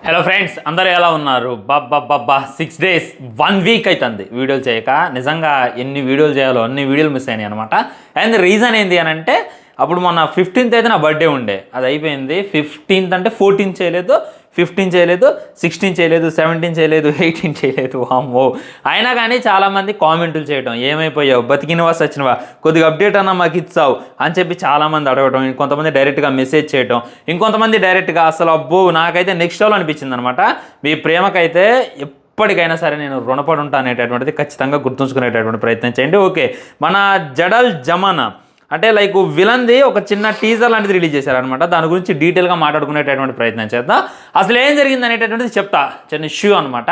Hello friends, అందరూ ఎలా ఉన్నారు? బాబా 6 days 1 week అవుతుంది వీడియోలు చేయక. నిజంగా ఎన్ని వీడియోలు చేయాలో అన్ని వీడియోలు మిస్ అయినాయి అనమాట. అండ్ రీజన్ ఏంటి అని అంటే, అప్పుడు మొన్న 15th అయితే నా బర్త్డే ఉండే, అది అయిపోయింది. 15th అంటే 14 చేయలేదు, 15 చేయలేదు, 16 చేయలేదు, 17 చేయలేదు, 18 చేయలేదు. అమ్మో, అయినా కానీ చాలామంది కామెంట్లు చేయడం, ఏమైపోయావు, బతికినవా సచ్చినవా, కొద్దిగా అప్డేట్ అన్నా మాకు ఇచ్చావు అని చెప్పి చాలామంది అడగడం, ఇంకొంతమంది డైరెక్ట్గా మెసేజ్ చేయడం, ఇంకొంతమంది డైరెక్ట్గా అసలు అబ్బో నాకైతే నెక్స్ట్ లెవెల్ అనిపించింది అనమాట. మీ ప్రేమకైతే ఎప్పటికైనా సరే నేను రుణపడి ఉంటాను అనేటటువంటిది ఖచ్చితంగా గుర్తుంచుకునేటటువంటి ప్రయత్నం చేయండి. ఓకే, మన జడల్ జమానా అంటే లైక్ విలన్ది ఒక చిన్న టీజర్ లాంటిది రిలీజ్ చేశారనమాట. దాని గురించి డీటెయిల్గా మాట్లాడుకునేటటువంటి ప్రయత్నం చేద్దాం. అసలు ఏం జరిగింది అనేటటువంటిది చెప్తా, చిన్న ఇష్యూ అనమాట.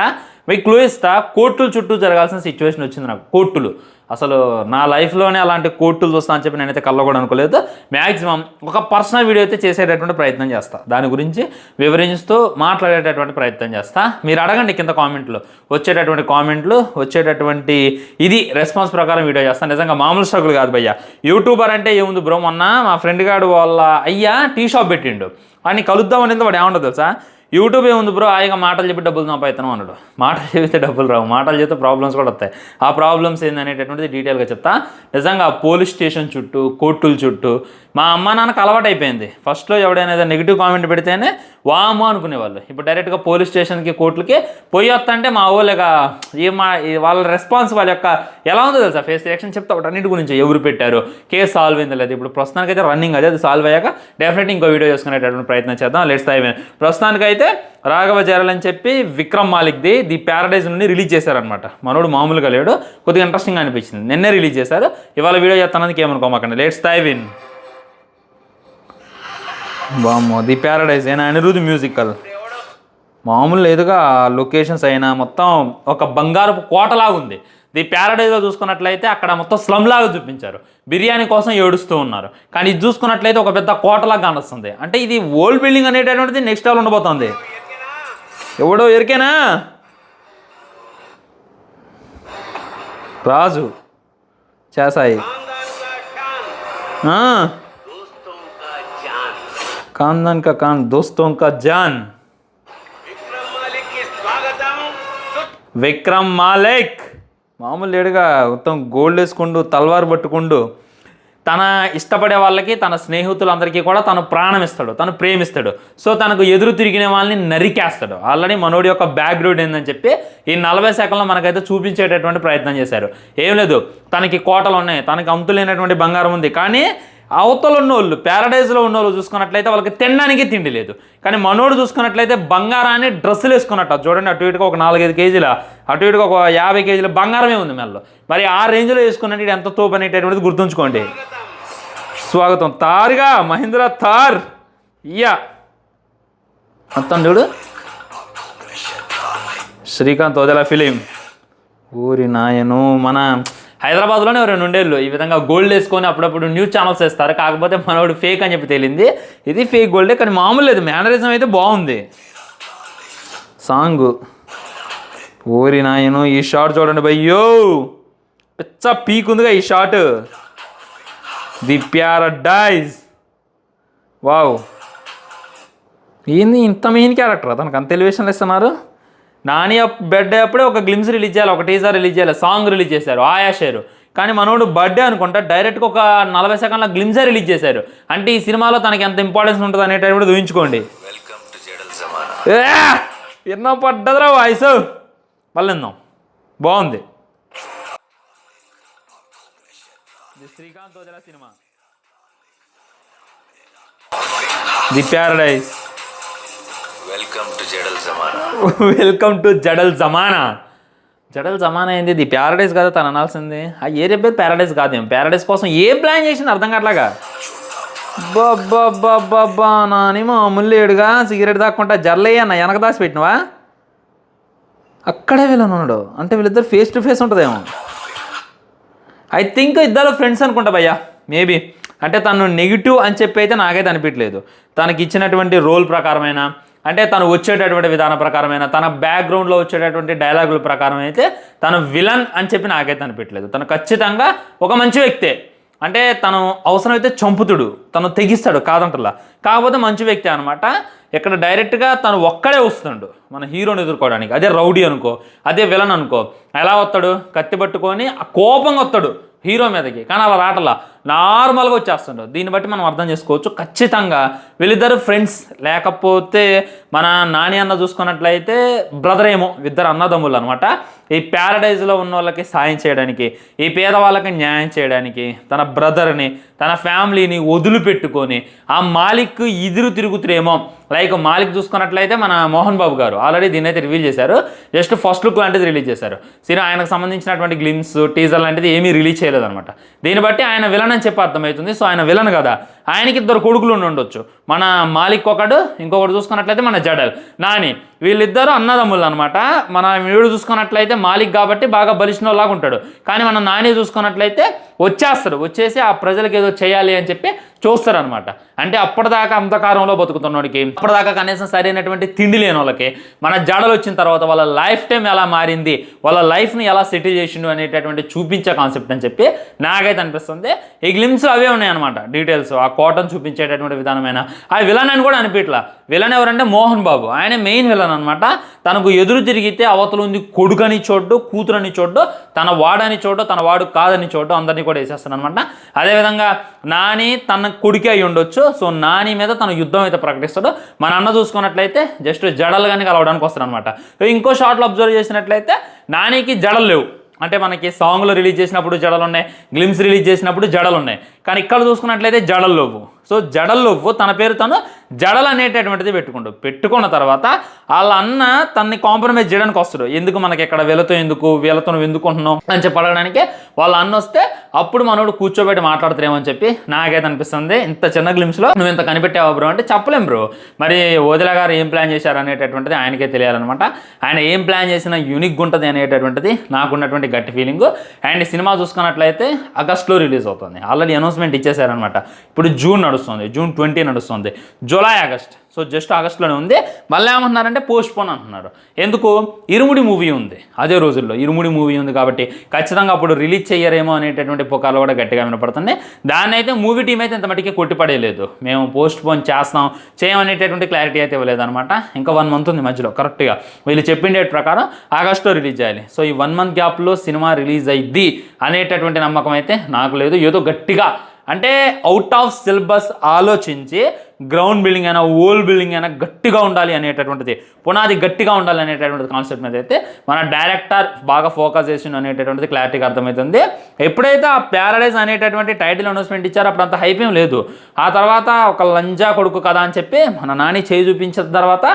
మీకు క్లూ ఇస్తా. కోర్టుల చుట్టూ జరగాల్సిన సిచ్యువేషన్ వచ్చింది నాకు. కోర్టులు అసలు నా లైఫ్లోనే అలాంటి కోర్టులు చూస్తా అని చెప్పి నేనైతే కళ్ళ కూడా అనుకోలేదు. మ్యాక్సిమం ఒక పర్సనల్ వీడియో అయితే చేసేటటువంటి ప్రయత్నం చేస్తా, దాని గురించి వివరిస్తూ మాట్లాడేటటువంటి ప్రయత్నం చేస్తా. మీరు అడగండి కింద కామెంట్లు, వచ్చేటటువంటి ఇది రెస్పాన్స్ ప్రకారం వీడియో చేస్తాను. నిజంగా మామూలు స్ట్రగుల్ కాదు భయ్య. యూట్యూబర్ అంటే ఏముంది బ్రో, మొన్న మా ఫ్రెండ్ గారు వాళ్ళ అయ్యా టీ షాప్ పెట్టిండు, వాడిని కలుద్దామని వాడు ఏమండదు తెలుసా, యూట్యూబ్ ఏముంది బ్రో, హాయిగా మాటలు చెప్పి డబ్బులు సంపాదిస్తాను అన్నాడు. మాటలు చెబితే డబ్బులు రావు, మాటలు చెప్తే ప్రాబ్లమ్స్ కూడా వస్తాయి. ఆ ప్రాబ్లమ్స్ ఏందనేటటువంటిది డీటెయిల్గా చెప్తా. నిజంగా పోలీస్ స్టేషన్ చుట్టూ, కోర్టుల చుట్టూ మా అమ్మ నాన్నకు అలవాటు అయిపోయింది. ఫస్ట్లో ఎవడైనా ఏదైనా నెగిటివ్ కామెంట్ పెడితేనే వాము అనుకునేవాళ్ళు. ఇప్పుడు డైరెక్ట్గా పోలీస్ స్టేషన్కి, కోర్టులకి పోయి వస్తుంటే మా ఊళ్ళగా వాళ్ళ రెస్పాన్స్, వాళ్ళ యొక్క ఎలా ఉందో తెలుసా, ఫేస్ రియాక్షన్ చెప్తా. ఒకటి అన్నిటి గురించి ఎవరు పెట్టారు, కేసు సాల్వ్ అయింది లేదు. ఇప్పుడు ప్రస్తుతానికి అయితే రన్నింగ్, అది సాల్వ్ అయ్యాక డెఫినెట్గా ఇంకో వీడియో చేసుకునేటటువంటి ప్రయత్నం చేద్దాం. Let's dive in. ప్రస్తుతానికైతే రాఘవ జరల్ అని చెప్పి విక్రమ్ మాలిక్ది ది ప్యారడైజ్ నుండి రిలీజ్ చేశారనమాట. మనోడు మామూలుగా లేడు, కొద్దిగా ఇంట్రెస్టింగ్ అనిపించింది. నిన్నే రిలీజ్ చేశారు, ఇవాళ వీడియో చేస్తానందుకు ఏమనుకోమాకండి. Let's dive in. బామ్మో, ది ప్యారడైజ్ అయినా అనిరుద్ధ్ మ్యూజికల్ మామూలు లేదుగా. లొకేషన్స్ అయినా మొత్తం ఒక బంగారపు కోటలాగా ఉంది. ది ప్యారడైజ్లో చూసుకున్నట్లయితే అక్కడ మొత్తం స్లమ్ లాగా చూపించారు, బిర్యానీ కోసం ఏడుస్తూ ఉన్నారు. కానీ ఇది చూసుకున్నట్లయితే ఒక పెద్ద కోటలాగా కానొస్తుంది. అంటే ఇది ఓల్డ్ బిల్డింగ్ అనేటటువంటిది నెక్స్ట్ లెవెల్ ఉండబోతుంది. ఎవడో ఎరికేనా రాజు చేసాయి ఖాన్దాన్ కా ఖాన్, దోస్తో కా జాన్. విక్రమ్ మాలిక్ మామూలు లేడుగా, మొత్తం గోల్డ్ వేసుకుంటూ, తల్వార్ పట్టుకుంటూ, తన ఇష్టపడే వాళ్ళకి, తన స్నేహితులందరికీ కూడా తను ప్రాణం ఇస్తాడు, తను ప్రేమిస్తాడు. సో తనకు ఎదురు తిరిగిన వాళ్ళని నరికేస్తాడు. ఆల్రెడీ మనోడి యొక్క బ్యాక్గ్రౌండ్ ఏందని చెప్పి ఈ 40 సెకండ్లో మనకైతే చూపించేటటువంటి ప్రయత్నం చేశారు. ఏం లేదు, తనకి కోటలు ఉన్నాయి, తనకి అంతులేనటువంటి బంగారం ఉంది. కానీ అవతల ఉన్నోళ్ళు, ప్యారడైజ్లో ఉన్నోళ్ళు చూసుకున్నట్లయితే వాళ్ళకి తినడానికి తిండి లేదు. కానీ మనోడు చూసుకున్నట్లయితే బంగారాన్ని డ్రెస్సులు వేసుకున్నట్టు, చూడండి అటు ఇటుగా ఒక 4-5 కేజీల, అటు ఇటుగా ఒక 50 కేజీల బంగారమే ఉంది మెల్లో. మరి ఆ రేంజ్లో వేసుకున్నట్టు ఎంత తోపు అనేటటువంటిది గుర్తుంచుకోండి. స్వాగతం తార్గా, మహీంద్ర థార్. ఇయ్యా మొత్తం చూడు, శ్రీకాంత్ ఓదెలా ఫిలిం. ఊరి నాయను, మన హైదరాబాద్లోనే 2 ఉండేళ్ళు ఈ విధంగా గోల్డ్ వేసుకొని అప్పుడప్పుడు న్యూస్ ఛానల్స్ వేస్తారు. కాకపోతే మనోడు ఫేక్ అని చెప్పి తేలింది. ఇది ఫేక్ గోల్డే, కానీ మామూలు లేదు, మేనరిజం అయితే బాగుంది. సాంగ్ ఊరి నాయను. ఈ షాట్ చూడండి భయ్యో, పిచ్చ పీక్ ఉందిగా ఈ షాట్. The Paradise, wow. ఏంది ఇంత మెయిన్ క్యారెక్టర్, తనకు అంత ఎలివేషన్లు ఇస్తున్నారు. నాని బర్త్డే అప్పుడే ఒక గ్లిమ్స్ రిలీజ్ చేయాలి, ఒక టీజర్ రిలీజ్ చేయాలి, సాంగ్ రిలీజ్ చేశారు, ఆయా షేరు. కానీ మనోడు బర్త్డే అనుకుంటా డైరెక్ట్గా ఒక 40 సెకండ్ల గ్లిమ్సే రిలీజ్ చేశారు. అంటే ఈ సినిమాలో తనకి ఎంత ఇంపార్టెన్స్ ఉంటుంది అనేటప్పుడు ఊహించుకోండి. ఎన్నో పడ్డదిరా వాయిస్, మళ్ళీ విందాం, బాగుంది. Srikanth Odela cinema the paradise. Welcome to Jadal Jamana. Jadal Jamana ఏంది, ది ప్యారడైజ్ కదా తను అనాల్సింది. ఆ ఏరియా పేరు ప్యారడైజ్ కాదేం. ప్యారడైజ్ కోసం ఏం ప్లాన్ చేసింది అర్థం కావట్లాగా. బాబ్బా నాని మామూలు లేడుగా, సిగరెట్ దాక్కుంటా జర్లయ్య నా వెనక దాచి పెట్టినవా. అక్కడే వీళ్ళనున్నాడు అంటే వీళ్ళిద్దరు ఫేస్ టు ఫేస్ ఉంటుందేమో. ఐ థింక్ ఇద్దరు ఫ్రెండ్స్ అనుకుంటా భయ్యా, మేబీ. అంటే తను నెగిటివ్ అని చెప్పి అయితే నాకైతే అనిపించలేదు. తనకి ఇచ్చినటువంటి రోల్ ప్రకారమైన, అంటే తను వచ్చేటటువంటి విధానం ప్రకారమైన, తన బ్యాక్గ్రౌండ్లో వచ్చేటటువంటి డైలాగుల ప్రకారం అయితే తను విలన్ అని చెప్పి నాకైతే అనిపించలేదు. తను ఖచ్చితంగా ఒక మంచి వ్యక్తే. అంటే తను అవసరమైతే చంపుతుడు, తను తెగిస్తాడు కాదంటలా, కాకపోతే మంచి వ్యక్తి అనమాట. ఇక్కడ డైరెక్ట్గా తను ఒక్కడే వస్తుండు మన హీరోని ఎదుర్కోవడానికి. అదే రౌడీ అనుకో, అదే విలన్ అనుకో, ఎలా వస్తాడు, కత్తి పట్టుకొని ఆ కోపంగా వస్తాడు హీరో మీదకి. కానీ అలా రాటలా, నార్మల్గా వచ్చేస్తుండు. దీన్ని బట్టి మనం అర్థం చేసుకోవచ్చు ఖచ్చితంగా వీళ్ళిద్దరు ఫ్రెండ్స్. లేకపోతే మన నాని అన్న చూసుకున్నట్లయితే బ్రదర్ ఏమో, ఇద్దరు అన్నదమ్ములు అనమాట. ఈ ప్యారడైజ్లో ఉన్న వాళ్ళకి సాయం చేయడానికి, ఈ పేదవాళ్ళకి న్యాయం చేయడానికి తన బ్రదర్ని, తన ఫ్యామిలీని వదిలిపెట్టుకొని ఆ మాలిక్ ఎదురు తిరుగుతురేమో. లైక్ మాలిక్ చూసుకున్నట్లయితే మన మోహన్ బాబు గారు ఆల్రెడీ దీన్ని అయితే రివీల్ చేశారు. జస్ట్ ఫస్ట్ లుక్ లాంటిది రిలీజ్ చేశారు. సినిమా ఆయనకు సంబంధించినటువంటి గ్లిమ్స్, టీజర్ లాంటిది ఏమీ రిలీజ్ చేయలేదన్నమాట. దీన్ని బట్టి ఆయన విలన్ అని చెప్పి అర్థమవుతుంది. సో ఆయన విలన్ కదా, ఆయనకి ఇద్దరు కొడుకులు ఉండొచ్చు. మన మాలిక్ ఒకడు, ఇంకొకటి చూసుకున్నట్లయితే మన జడల్, నాని, వీళ్ళిద్దరూ అన్నదమ్ములు అనమాట. మన వీడు చూసుకున్నట్లయితే మాలిక్ కాబట్టి బాగా బలిష్ణలాగా ఉంటాడు. కానీ మన నాని చూసుకున్నట్లయితే వచ్చేస్తాడు, వచ్చేసి ఆ ప్రజలకు ఏదో చేయాలి అని చెప్పి చూస్తారనమాట. అంటే అప్పటిదాకా అంధకారంలో బతుకుతున్నోడికి, అప్పటిదాకా కనీసం సరైనటువంటి తిండి లేని వాళ్ళకి మన జడలు వచ్చిన తర్వాత వాళ్ళ లైఫ్ టైం ఎలా మారింది, వాళ్ళ లైఫ్ని ఎలా సెటిల్ చేసిండు అనేటటువంటి చూపించే కాన్సెప్ట్ అని చెప్పి నాకైతే అనిపిస్తుంది. ఈ గ్లిమ్స్ అవే ఉన్నాయన్నమాట, డీటెయిల్స్. ఆ కోటను చూపించేటటువంటి విధానమైన ఆ విలన్ అని కూడా అనిపించలా. విలన్ ఎవరంటే మోహన్ బాబు, ఆయన మెయిన్ విలన్ అనమాట. తనకు ఎదురు తిరిగితే అవతల ఉంది కొడుకని చూడ్డు, కూతురని చూడ్డు, తన వాడని చూడ్డు, తన వాడు కాదని చూడ్డు, అందరినీ కూడా వేసేస్తాను అనమాట. అదేవిధంగా నాని తన కొడుకే అయి ఉండొచ్చు. సో నాని మీద తన యుద్ధం అయితే ప్రకటిస్తాడు. మన అన్న చూసుకున్నట్లయితే జస్ట్ జడలు కానీ కలవడానికి వస్తాడు అనమాట. ఇంకో షాట్లో అబ్జర్వ్ చేసినట్లయితే నానికి జడలు లేవు. అంటే మనకి సాంగ్లో రిలీజ్ చేసినప్పుడు జడలు ఉన్నాయి, గ్లిమ్స్ రిలీజ్ చేసినప్పుడు జడలు ఉన్నాయి. కానీ ఇక్కడ చూసుకున్నట్లయితే జడలు లేవు. సో జడలు లేవు, తన పేరు తను జడలు అనేటటువంటిది పెట్టుకున్న తర్వాత వాళ్ళ అన్న తనని కాంప్రమైజ్ చేయడానికి వస్తాడు. ఎందుకు మనకి ఎక్కడ వీళ్ళతో ఎందుకు ఉంటున్నాం అని చెప్పి అడగడానికి వాళ్ళ అన్న వస్తే అప్పుడు మనోడు కూర్చోబెట్టి మాట్లాడుతారేమో అని చెప్పి నాకైతే అనిపిస్తుంది. ఇంత చిన్న గ్లిమ్స్లో నువ్వు ఇంత కనిపెట్టావా బ్రో అంటే చెప్పలేం బ్రో. మరి ఓదిలా గారు ఏం ప్లాన్ చేశారు అనేటటువంటిది ఆయనకే తెలియాలన్నమాట. ఆయన ఏం ప్లాన్ చేసినా యూనిక్గా ఉంటుంది అనేటటువంటిది నాకున్నటువంటి గట్టి ఫీలింగ్. అండ్ సినిమా చూసుకున్నట్లయితే ఆగస్ట్లో రిలీజ్ అవుతుంది. ఆల్రెడీ అనౌన్స్మెంట్ ఇచ్చేసారనమాట. ఇప్పుడు జూన్ నడుస్తుంది, జూన్ 20 నడుస్తుంది, జూలై ఆగస్ట్. సో జస్ట్ ఆగస్ట్లోనే ఉంది. మళ్ళీ ఏమంటున్నారంటే పోస్ట్ పోన్ అంటున్నారు. ఎందుకు? ఇరుముడి మూవీ ఉంది అదే రోజుల్లో, ఇరుముడి మూవీ ఉంది కాబట్టి ఖచ్చితంగా అప్పుడు రిలీజ్ చేయరేమో అనేటటువంటి పుకార్లు కూడా గట్టిగా వినపడుతున్నాయి. దాన్ని అయితే మూవీ టీం అయితే ఇంత మట్టికి కొట్టిపడేయలేదు, మేము పోస్ట్ పోన్ చేయమనేటటువంటి క్లారిటీ అయితే ఇవ్వలేదన్నమాట. ఇంకా 1 మంత్ ఉంది మధ్యలో, కరెక్ట్గా వీళ్ళు చెప్పిన డేట్ ప్రకారం ఆగస్టులో రిలీజ్ చేయాలి. సో ఈ 1 మంత్ గ్యాప్లో సినిమా రిలీజ్ అయ్యిద్ది అనేటటువంటి నమ్మకం అయితే నాకు లేదు. ఏదో గట్టిగా అంటే అవుట్ ఆఫ్ సిలబస్ ఆలోచించి గ్రౌండ్ బిల్డింగ్ అయినా ఓల్ బిల్డింగ్ అయినా గట్టిగా ఉండాలి అనేటటువంటిది, పునాది గట్టిగా ఉండాలి అనేటటువంటి కాన్సెప్ట్ మీద అయితే మన డైరెక్టర్ బాగా ఫోకస్ చేసిండు అనేటటువంటిది క్లారిటీగా అర్థమవుతుంది. ఎప్పుడైతే ఆ ప్యారడైజ్ అనేటటువంటి టైటిల్ అనౌన్స్మెంట్ ఇచ్చారో అప్పుడు అంత హైప్ ఏం లేదు. ఆ తర్వాత ఒక లంజా కొడుకు కదా అని చెప్పి మన నాని చేయి చూపించిన తర్వాత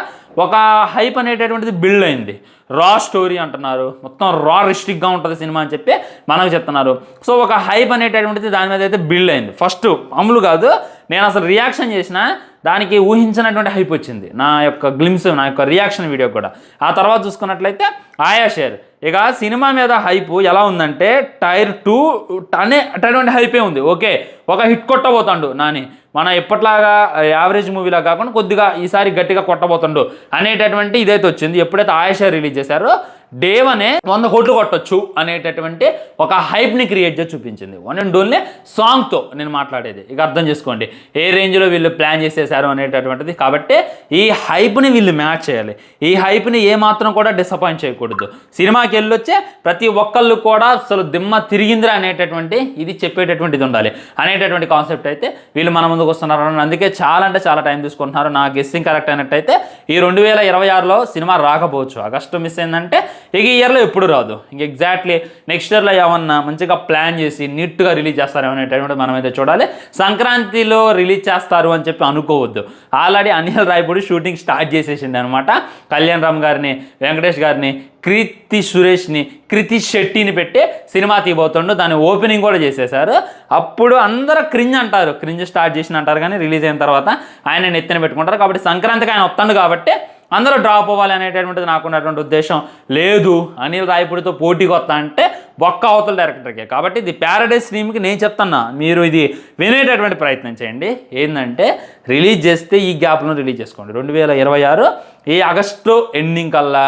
ఒక హైప్ అనేటటువంటిది బిల్డ్ అయింది. రా స్టోరీ అంటున్నారు, మొత్తం రా రిస్ట్రిక్ట్గా ఉంటుంది సినిమా అని చెప్పి మనకు చెప్తున్నారు. సో ఒక హైప్ అనేటటువంటిది దాని మీద అయితే బిల్డ్ అయింది. ఫస్ట్ అమలు కాదు, నేను అసలు రియాక్షన్ చేసిన దానికి ఊహించినటువంటి హైప్ వచ్చింది నా యొక్క గ్లిమ్స్, నా యొక్క రియాక్షన్ వీడియో కూడా. ఆ తర్వాత చూసుకున్నట్లయితే ఆయా షేర్. ఇక సినిమా మీద హైప్ ఎలా ఉందంటే టైర్ 2 అటువంటి హైపే ఉంది. ఓకే, ఒక హిట్ కొట్టబోతాడు నాని, మన ఎప్పట్లాగా యావరేజ్ మూవీలా కాకుండా కొద్దిగా ఈసారి గట్టిగా కొట్టబోతుండు అనేటటువంటి ఇదైతే వచ్చింది. ఎప్పుడైతే ఆయా రిలీజ్ చేశారో డే 1 100 కోట్లు కొట్టొచ్చు అనేటటువంటి ఒక హైప్ని క్రియేట్ చేసి చూపించింది. 1 అండ్ ఓన్లీ సాంగ్తో నేను మాట్లాడేది. ఇక అర్థం చేసుకోండి ఏ రేంజ్లో వీళ్ళు ప్లాన్ చేసేసారు అనేటటువంటిది. కాబట్టి ఈ హైప్ని వీళ్ళు మ్యాచ్ చేయాలి. ఈ హైప్ని ఏమాత్రం కూడా డిసప్పాయింట్ చేయకూడదు. సినిమాకి వెళ్ళొచ్చే ప్రతి ఒక్కళ్ళు కూడా అసలు దిమ్మ తిరిగిందిరా అనేటటువంటి ఇది చెప్పేటటువంటిది ఉండాలి అనేటటువంటి కాన్సెప్ట్ అయితే వీళ్ళు మన ముందుకు వస్తున్నారు. అందుకే చాలా అంటే చాలా టైం తీసుకుంటున్నారు. నా గెస్సింగ్ కరెక్ట్ అయినట్టయితే ఈ 2026లో సినిమా రాకపోవచ్చు. ఆగస్టు మిస్ అయిందంటే ఇక ఈ ఇయర్లో ఎప్పుడు రాదు. ఇంక ఎగ్జాక్ట్లీ నెక్స్ట్ ఇయర్లో ఏమన్నా మంచిగా ప్లాన్ చేసి నీట్గా రిలీజ్ చేస్తారేమో అనేటటువంటి మనమైతే చూడాలి. సంక్రాంతిలో రిలీజ్ చేస్తారు అని చెప్పి అనుకోవద్దు. Already Anil Ravipudi shooting start చేసేసిండు అనమాట. కళ్యాణ్ రామ్ గారిని, వెంకటేష్ గారిని, కీర్తి సురేష్ని, కృతి శెట్టిని పెట్టి సినిమా తీయబోతుండు. దాన్ని ఓపెనింగ్ కూడా చేసేసారు. అప్పుడు అందరూ క్రింజ్ స్టార్ట్ చేసిన అంటారు, కానీ రిలీజ్ అయిన తర్వాత ఆయన నెత్తిన పెట్టుకుంటారు. కాబట్టి సంక్రాంతికి ఆయన వస్తాడు కాబట్టి అందరూ డ్రాప్ అవ్వాలి అనేటటువంటిది నాకున్నటువంటి ఉద్దేశం లేదు. అనిల్ రాయపూడితో పోటీకి వస్తా అంటే బొక్క అవతల డైరెక్టర్కే. కాబట్టి ఇది ప్యారడైజ్ స్ట్రీమ్కి నేను చెప్తున్నా, మీరు ఇది వినేటటువంటి ప్రయత్నం చేయండి. ఏంటంటే రిలీజ్ చేస్తే ఈ గ్యాప్లో రిలీజ్ చేసుకోండి. 2026 ఈ ఆగస్టు ఎండింగ్ కల్లా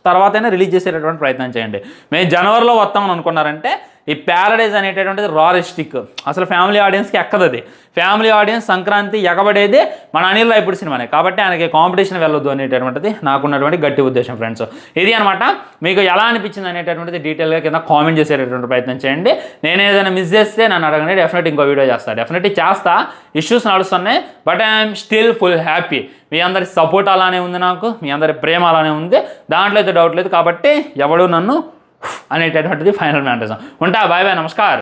తర్వాతైనా రిలీజ్ చేసేటటువంటి ప్రయత్నం చేయండి. మేము జనవరిలో వస్తామని అనుకున్నారంటే ఈ ప్యారడైజ్ అనేటటువంటిది రారిస్టిక్, అసలు ఫ్యామిలీ ఆడియన్స్కి ఎక్కదు. అది ఫ్యామిలీ ఆడియన్స్ సంక్రాంతి ఎగబడేది మన అనిల్ రావిపూడి సినిమానే, కాబట్టి ఆయనకి కాంపిటీషన్ వెళ్ళొద్దు అనేటటువంటిది నాకున్నటువంటి గట్టి ఉద్దేశం ఫ్రెండ్స్. ఇది అనమాట. మీకు ఎలా అనిపించింది అనేటటువంటిది డీటెయిల్గా కింద కామెంట్ చేసేటటువంటి ప్రయత్నం చేయండి. నేను ఏదైనా మిస్ చేస్తే నన్ను అడగండి, డెఫినెట్ ఇంకో వీడియో చేస్తాను, డెఫినెట్లీ చేస్తా. ఇష్యూస్ నడుస్తున్నాయి, but I'm still full happy. మీ అందరి సపోర్ట్ అలానే ఉంది, నాకు మీ అందరి ప్రేమ అలానే ఉంది, దాంట్లో అయితే డౌట్ లేదు. కాబట్టి ఎవడు నన్ను అనేటటువంటిది ఫైనల్ మ్యాటర్స్. ఉంటా, బాయ్ బాయ్, నమస్కారం.